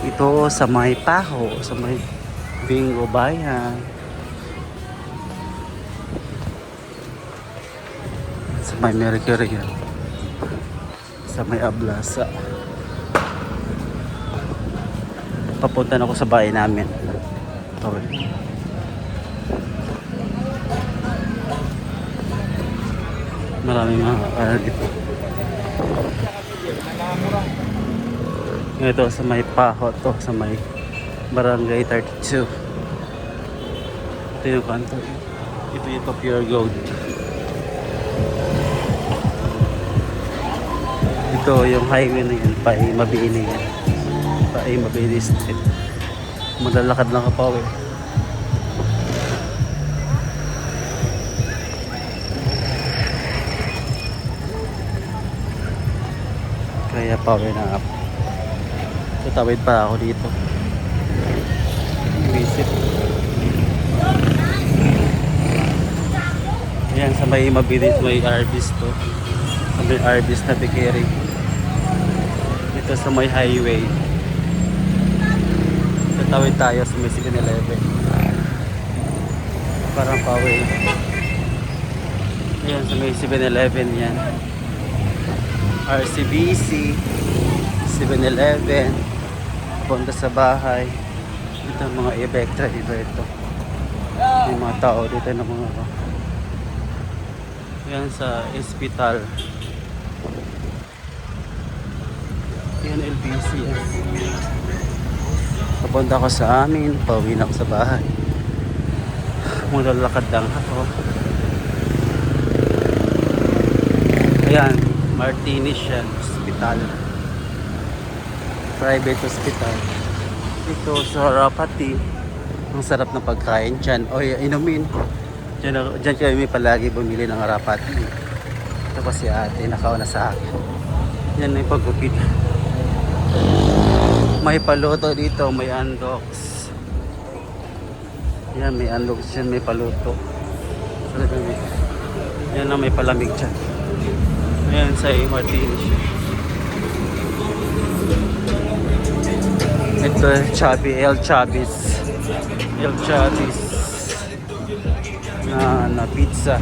Ito sa may Paho, sa may Bingo Bayan. Sa may Mercury yan. Sa may Ablasa. Papunta na ako sa bahay namin. Okay. Maraming mga dito. Ito sa may Paho to, sa may Barangay 32. Ito yung kanto. Ito yung Pure Gold. Ito yung highway na yun, Mabini yan. Mabini Street. Malalakad lang ka pa eh. Kaya power na up. Tatawid pa ako dito. Visit. Ayan, sa may Mabilis, may Arbis to. Sa may Arbis na Bikiri. Ito sa may highway. Tatawid tayo sa may 7-Eleven. Parang power. Ayan, sa may 7-Eleven yan. RCBC, 7-Eleven, punta sa bahay. Ito mga e-bike driver ito. May mga tao dito na mga yan sa hospital. Yan LBC. Papunta ko sa amin, pauwi na ako sa bahay. Maglalakad lang ako. Ayan, Martinez yan, hospital. Private hospital. Ito sa Rapati. Ang sarap ng pagkain dyan. O inumin. Dyan kami palagi bumili ng Rapati. Ito pa si ate, nakauna sa akin. Yan yung paggupit. May paluto dito, may undox. Yan, may undox dyan, may paluto. Yan na may palamig dyan. Ayan sa Martinez. Ito El Chavez na pizza.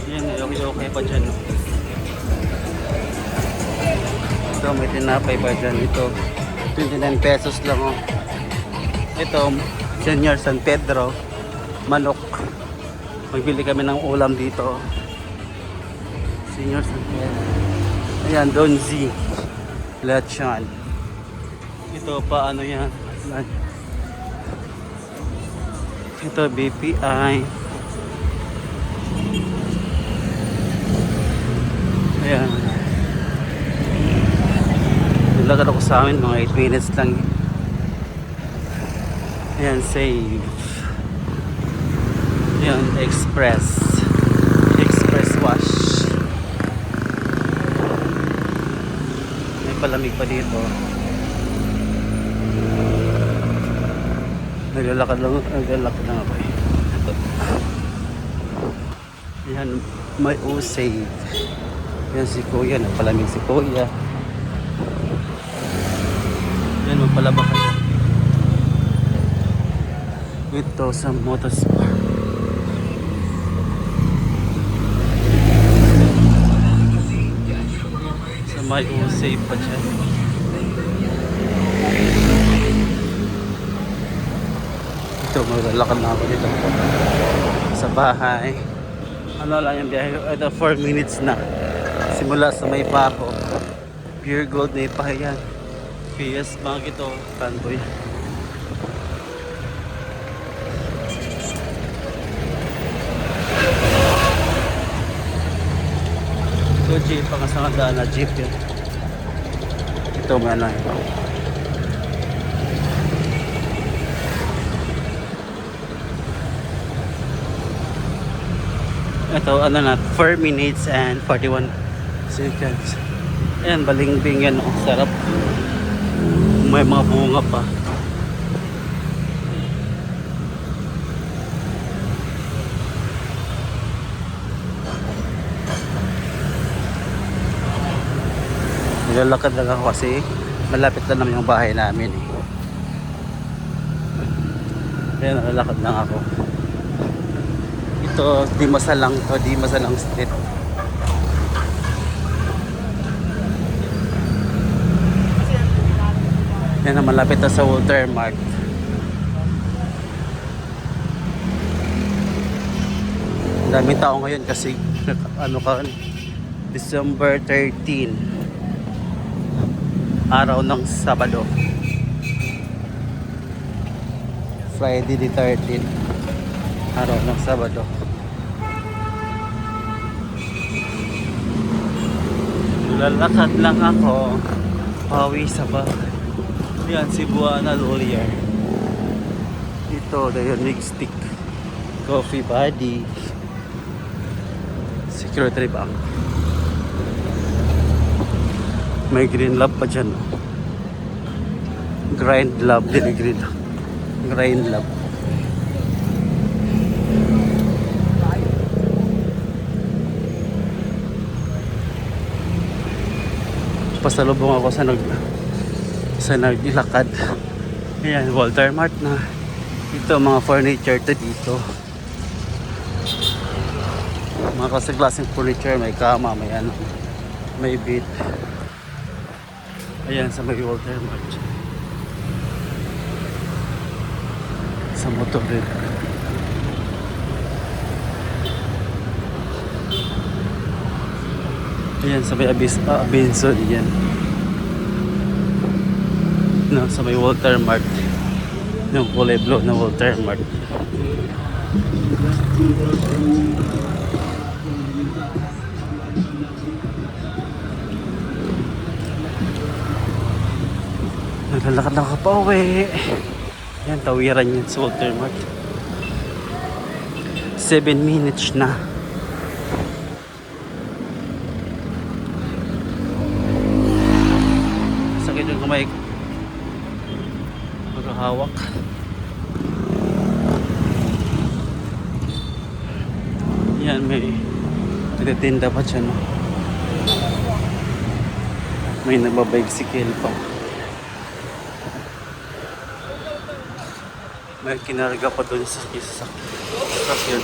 Yan, okay pa dyan. Ito may tinapay pa dyan. Ito 29 pesos lang oh. Ito Senior San Pedro manok. Magbili kami ng ulam dito. Senior San Pedro. Ayan, Donzi. Lechon. Ito pa ano yan. Ito BPI. Ayan. Nilagad ako sa amin mga 8 minutes lang. Ayan, save. Ayan, express wash. May palamig pa dito. Naglalakad lang ako eh. Ayan, may save. Ayan si Kuya, nagpalamig si Kuya. Ayan, magpalaba ka dyan. Ito sa motorsport. Sa may save pa dyan. Ito, maglalakad na ako dito sa bahay. Ano lang yung biyahe. Ito 4 minutes na. Simula sa may Paho. Pure Gold na ipahayan. PS Bank ito. Tanboy. Ito jeep. Pangasangandaan na jeep yun. Ito may ano yun. Ito ano na 4 minutes and 41 seconds. Ayan, balingbing yan. Sarap. May mga bunga pa. Nilalakad lang ako kasi malapit lang naman yung bahay namin eh. Kaya nalalakad lang ako. Ito, Dimasalang to, Dimasalang Street. Yan na, malapit na sa Walter Mart. Ang daming tao ngayon kasi ano ka, December 13, araw ng Sabado. Friday the 13th, araw ng Sabado. Lalakad lang ako, pawi sa bahay. Yan, Cebuana Lawyer. Ito, Dionic Stick, Coffee Buddy, Security Bank. May Green Lab pa dyan. Grind Lab, din Green Lab. Grind Lab. Pasalubong ako sa naglakad. Ayan, Walter Mart na. Ito, mga furniture to dito. Mga kasaglaseng furniture, may kama, may ano, may bed. Ayan, sa may Walter Mart. Sa motor rin. Ayan, sa may Abenson, yan. No, sa may Walter Mart. Yung kulay blue na Walter Mart. Naglalakad lang ako pa uwi. Yan, tawiran yun sa Walter Mart. 7 minutes na. Sakit yung kamay ko. Magkahawak. Yan, may nagtitinda pa dyan. No? May nagbabicycle pa. May kinarga pa doon sa sasakyan.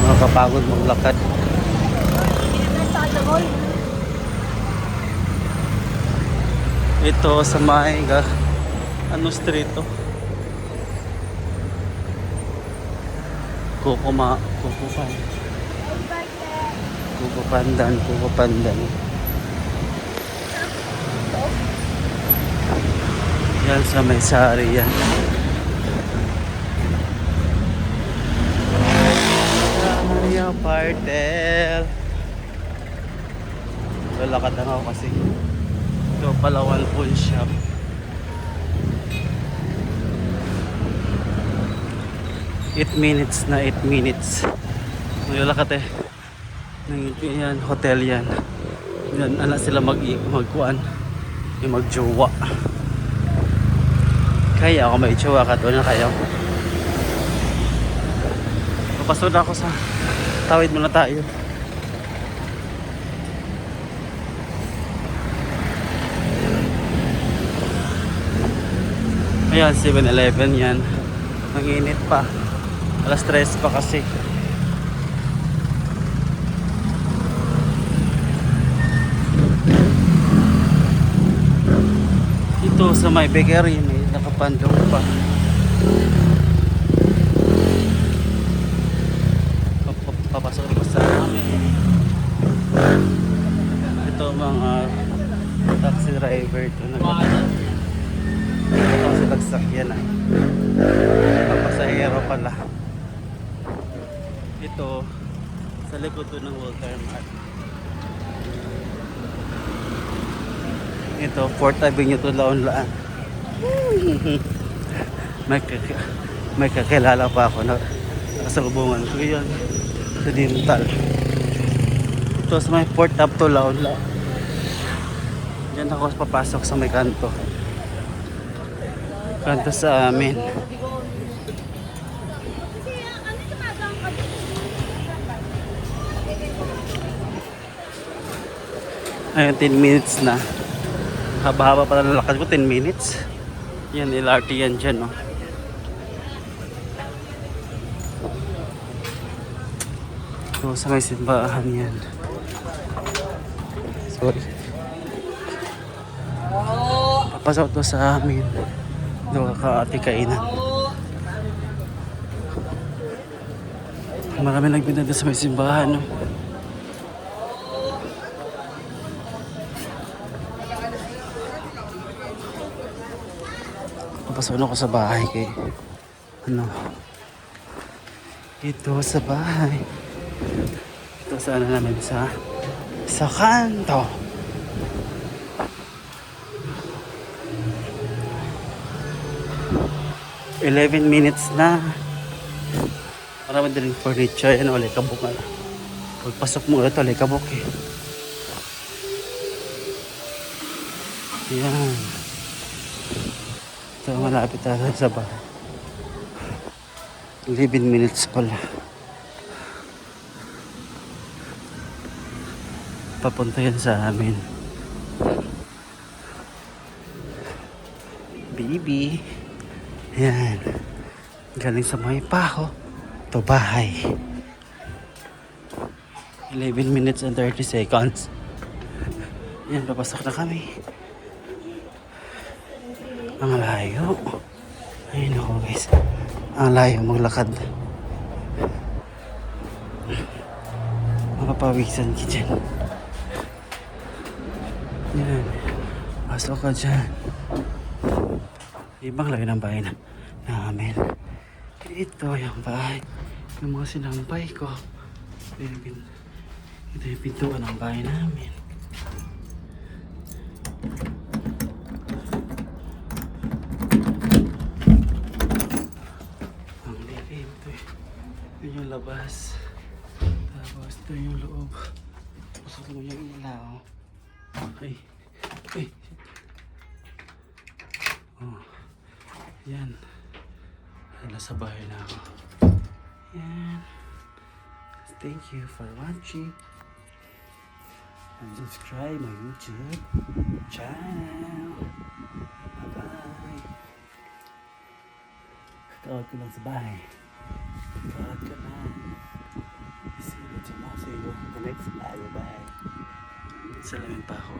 Makakapagod maglakad. Ito sa may ano street to? Kukupandan. Yan sa may sari yan. Maria Partel. Lalakad lang ako kasi ito Palawan Pawn Shop. Eight minutes na 8 minutes. Lalakad eh. Yan, hotel yan. Yan, anak sila magkuan. Yung magjowa. Kaya ako may jowa ka doon na kaya ko. Papasok na ako sa tawid muna tayo. Ayan, 7-Eleven yan. Nanginit pa. Alas 3 pa kasi. Ito sa may bakery, may nakapandong pa. Papasok na sa amin. Ito mga taxi driver. Ito kasi nagsakyan na. Papasahero pala. Ito sa likod doon ng Walter Mart. Ito 4th Avenue to Laon-Laan. may kakilala pa ako na nakasalubungan ko yun sa Dintal. Ito sa may 4th Ave to Laon-Laan. Diyan ako papasok sa may kanto. Kanto sa amin. Ayun, 10 minutes na. Haba-haba pa na lakad ko, 10 minutes. Yan, LRT yan dyan, no? So, sa may simbahan yan. Sorry. Papasok to sa amin. Doon ka kainan. Marami nagbinda sa may simbahan, no? Papasok na ako sa bahay kay ano, ito sa bahay. Ito sana namin sa kanto. $11 minutes na. Marami din furniture. Yan, wala kabuk na. Pagpasok mo ulit, wala kabuk eh. Yan. Ito, malapit tayo sa bahay. 11 minutes pala. Papunta yan sa amin. Baby. Yan. Galing sa may paho. Ito bahay. 11 minutes and 30 seconds. Yan, papasok na kami. Ang layo. Ayun ako guys. Ang layo maglakad. Mapapawisan ka dyan. Yan. Pasok ka dyan. Ibang layo ng bahay namin. Ito yung bahay. Yung mga sinampay ko. Ito yung pintuan ng bahay namin. Ang lilim. Ito yung labas. Tapos ito yung loob. Pasok mo yung ilaw. Ay. Ay. Oh. Yan. Nasa bahay na ako. Yan. Thank you for watching. And subscribe my YouTube channel. Bye-bye. Kakawad ko lang sa bahay. Kakawad ko lang. See you tomorrow. See you the next vlog. Bye. Salamin pa ako.